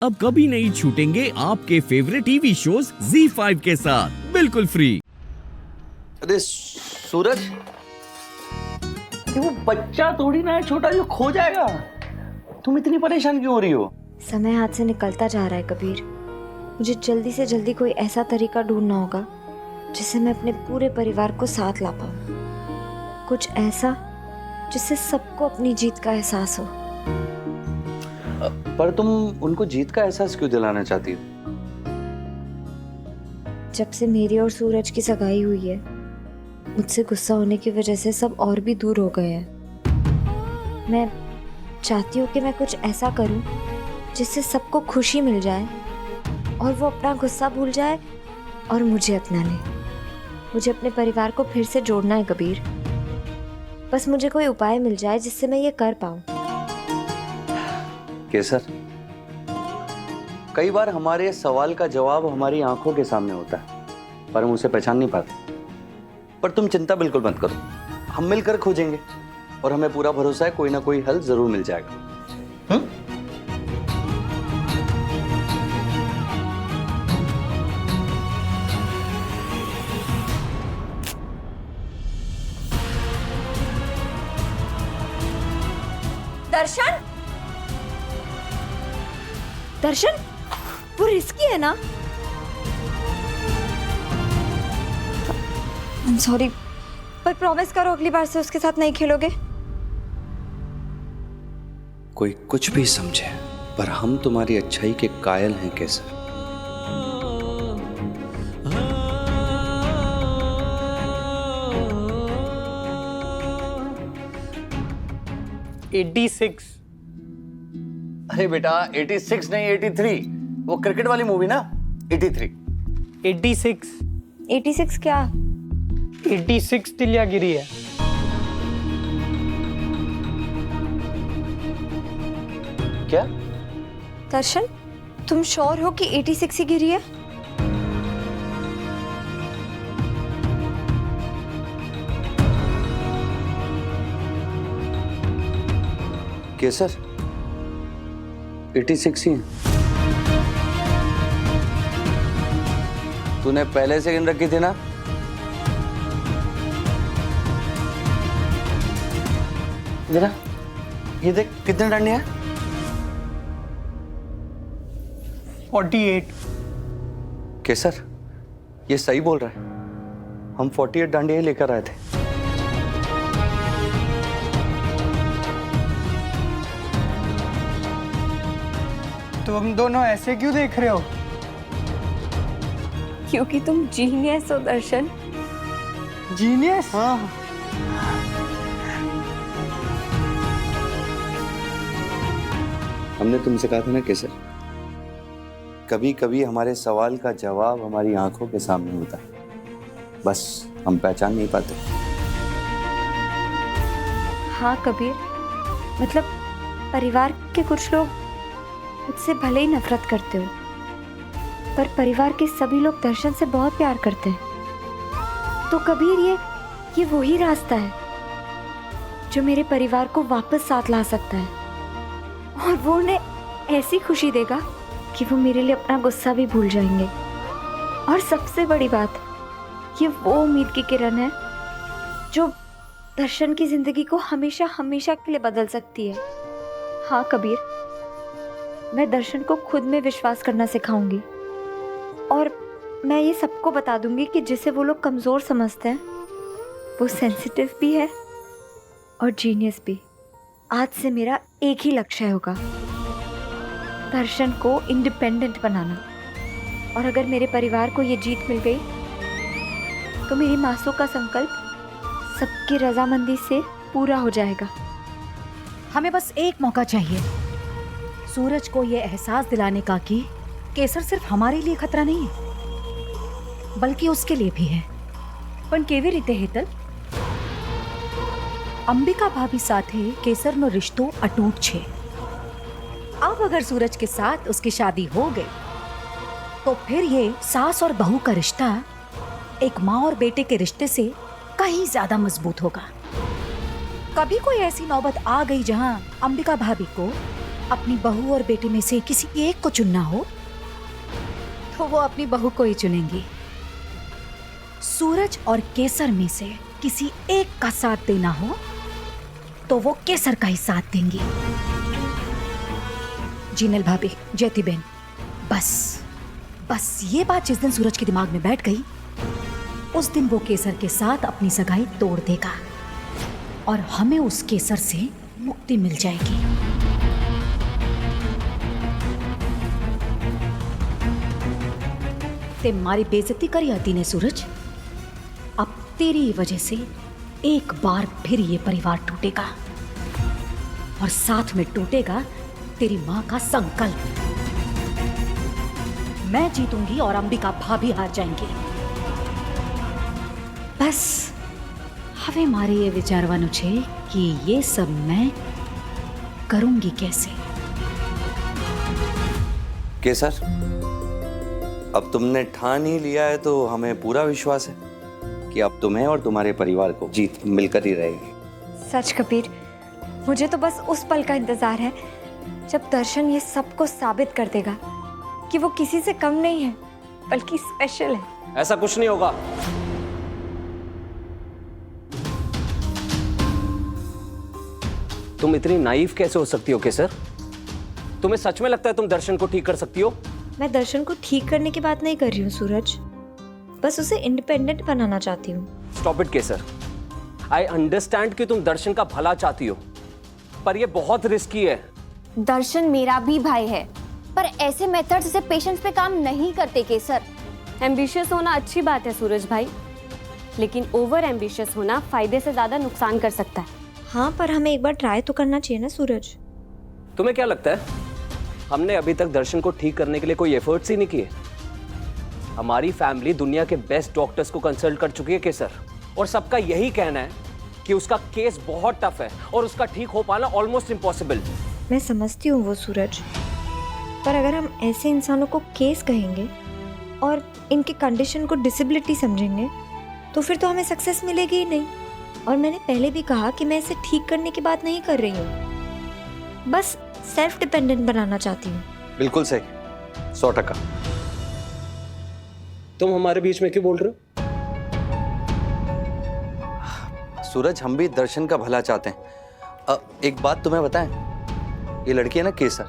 अब कभी नहीं छूटेंगे आपके फेवरेट टीवी शोज ZEE5 के साथ बिल्कुल फ्री। अरे सूरज, ये वो बच्चा थोड़ी ना है छोटा जो खो जाएगा। तुम इतनी परेशान क्यों हो रही हो? समय हाथ से निकलता जा रहा है कबीर। मुझे जल्दी से जल्दी कोई ऐसा तरीका ढूंढना होगा जिससे मैं अपने पूरे परिवार को साथ ला पाऊं। कुछ ऐसा जिससे सबको अपनी जीत का एहसास हो। पर तुम उनको जीत का एहसास क्यों दिलाना चाहती हो? जब से मेरी और सूरज की सगाई हुई है, मुझसे गुस्सा होने की वजह से सब और भी दूर हो गए हैं। मैं चाहती हूँ कि मैं कुछ ऐसा करूँ जिससे सबको खुशी मिल जाए और वो अपना गुस्सा भूल जाए और मुझे अपना ले। मुझे अपने परिवार को फिर से जोड़ना है कबीर। बस मुझे कोई उपाय मिल जाए जिससे मैं ये कर पाऊँ। केसर, कई बार हमारे सवाल का जवाब हमारी आंखों के सामने होता है पर हम उसे पहचान नहीं पाते। पर तुम चिंता बिल्कुल मत करो, हम मिलकर खोजेंगे और हमें पूरा भरोसा है कोई ना कोई हल जरूर मिल जाएगा। दर्शन, दर्शन, वो रिस्की है ना? I'm sorry, पर प्रॉमिस करो अगली बार से उसके साथ नहीं खेलोगे। कोई कुछ भी समझे पर हम तुम्हारी अच्छाई के कायल हैं केसर। अरे बेटा 86 नहीं 83, वो क्रिकेट वाली मूवी ना 83। 86 क्या? 86 तिलियागिरी है। क्या? दर्शन, तुम श्योर हो कि 86 ही गिरी है? केसर 86 ही है। तूने पहले से गिन रखी थी ना? जरा ये देख कितने डंडे हैं? 48। केसर ये सही बोल रहा है, हम 48 डांडे ही लेकर आए थे। तुम दोनों ऐसे क्यों देख रहे हो? क्योंकि तुम जीनियस हो दर्शन। जीनियस? हाँ। हमने तुमसे कहा था ना केसर, कभी कभी हमारे सवाल का जवाब हमारी आंखों के सामने होता है, बस हम पहचान नहीं पाते। हाँ कबीर, मतलब परिवार के कुछ लोग मुझसे भले ही नफरत करते हो, पर परिवार के सभी लोग दर्शन से बहुत प्यार करते हैं। तो कबीर ये वही रास्ता है जो मेरे परिवार को वापस साथ ला सकता है और वो उन्हें ऐसी खुशी देगा कि वो मेरे लिए अपना गुस्सा भी भूल जाएंगे। और सबसे बड़ी बात, ये वो उम्मीद की किरण है जो दर्शन की जिंदगी को हमेशा हमेशा के लिए बदल सकती है। हाँ कबीर, मैं दर्शन को खुद में विश्वास करना सिखाऊंगी और मैं ये सबको बता दूंगी कि जिसे वो लोग कमज़ोर समझते हैं वो सेंसिटिव भी है और जीनियस भी। आज से मेरा एक ही लक्ष्य होगा, दर्शन को इंडिपेंडेंट बनाना। और अगर मेरे परिवार को ये जीत मिल गई तो मेरी मासूम का संकल्प सबकी रजामंदी से पूरा हो जाएगा। हमें बस एक मौका चाहिए सूरज को ये एहसास दिलाने का कि केसर सिर्फ हमारे लिए खतरा नहीं है बल्कि उसके लिए भी है। पण केवी रीते हेतल? અંબિકા ભાભી સાથે કેસરનો રિશ્તો અતૂટ છે। अब अगर सूरज के साथ उसकी शादी हो गई तो फिर ये सास और बहू का रिश्ता एक माँ और बेटे के रिश्ते से कहीं ज्यादा मजबूत होगा। कभी कोई ऐसी नौबत आ गई जहां अंबिका भाभी को अपनी बहू और बेटे में से किसी एक को चुनना हो तो वो अपनी बहू को ही चुनेंगी। सूरज और केसर में से किसी एक का साथ देना हो तो वो केसर का ही साथ देंगी। जीनल भाभी, ज्योति बहन, बस ये बात जिस दिन सूरज के दिमाग में बैठ गई उस दिन वो केसर के साथ अपनी सगाई तोड़ देगा और हमें उस केसर से मुक्ति मिल जाएगी। ते मारी बेइज्जती करी आती ने सूरज। अब तेरी वजह से एक बार फिर ये परिवार टूटेगा और साथ में टूटेगा तेरी मां का संकल्प। मैं जीतूंगी और अंबिका भाभी हार जाएंगी। बस हमें मारे ये विचारवानु छे कि ये सब मैं करूंगी कैसे। केसर, अब तुमने ठान ही लिया है तो हमें पूरा विश्वास है कि अब तुम्हें और तुम्हारे परिवार को जीत मिलकर ही रहेगी। सच कबीर, मुझे तो बस उस पल का इंतजार है जब दर्शन ये सबको साबित कर देगा कि वो किसी से कम नहीं है बल्कि स्पेशल है। ऐसा कुछ नहीं होगा। तुम इतनी नाइव कैसे हो सकती हो केसर? तुम्हें सच में लगता है तुम दर्शन को ठीक कर सकती हो? मैं दर्शन को ठीक करने की बात नहीं कर रही हूँ सूरज, बस उसे इंडिपेंडेंट बनाना चाहती हूँ। Stop it Kesar. I understand कि तुम दर्शन का भला चाहती हो, पर यह बहुत रिस्की है। दर्शन मेरा भी भाई है, पर ऐसे मेथड से पेशेंट्स पे काम नहीं करते केसर। एम्बिशियस होना अच्छी बात है सूरज भाई, लेकिन ओवर एम्बिशियस होना फायदे से ज्यादा नुकसान कर सकता है। हाँ, पर हमें एक बार ट्राई तो करना चाहिए ना सूरज। तुम्हें क्या लगता है हमने अभी तक दर्शन को ठीक करने के लिए कोई एफर्ट्स ही नहीं किए? हमारी फैमिली दुनिया के बेस्ट डॉक्टर्स को कंसल्ट कर चुकी है केसर, और सबका यही कहना है कि उसका केस बहुत टफ है और उसका ठीक हो पाना ऑलमोस्ट इम्पॉसिबल। मैं समझती हूँ वो सूरज, पर अगर हम ऐसे इंसानों को केस कहेंगे और इनकी कंडीशन को डिसेबिलिटी समझेंगे तो फिर तो हमें सक्सेस मिलेगी ही नहीं। और मैंने पहले भी कहा कि मैं इसे ठीक करने की बात नहीं कर रही हूँ, बस सेल्फ डिपेंडेंट बनाना चाहती हूँ। बिल्कुल सही, 100%। तुम हमारे बीच में क्यों बोल रहे हो? सूरज, हम भी दर्शन का भला चाहते हैं। एक बात तुम्हें बताएं, ये लड़की है ना केसर,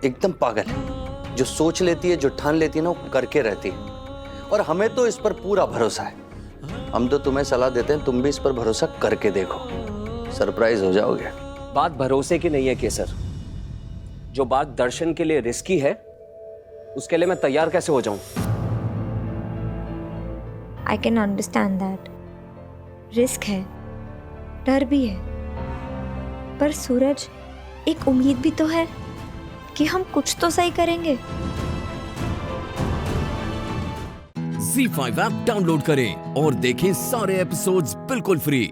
एकदम पागल है। जो सोच लेती है, जो ठान लेती है ना, वो करके रहती है। और हमें तो इस पर पूरा भरोसा है। हम तो तुम्हें सलाह देते हैं, तुम भी इस पर भरोसा करके देखो, सरप्राइज हो जाओगे। बात भरोसे की नहीं है केसर। जो बात दर्शन के लिए रिस्की है उसके लिए मैं तैयार कैसे हो जाऊं? I can understand that. Risk है, डर भी है, पर सूरज एक उम्मीद भी तो है कि हम कुछ तो सही करेंगे। Z5 ऐप डाउनलोड करें और देखें सारे एपिसोड्स बिल्कुल फ्री।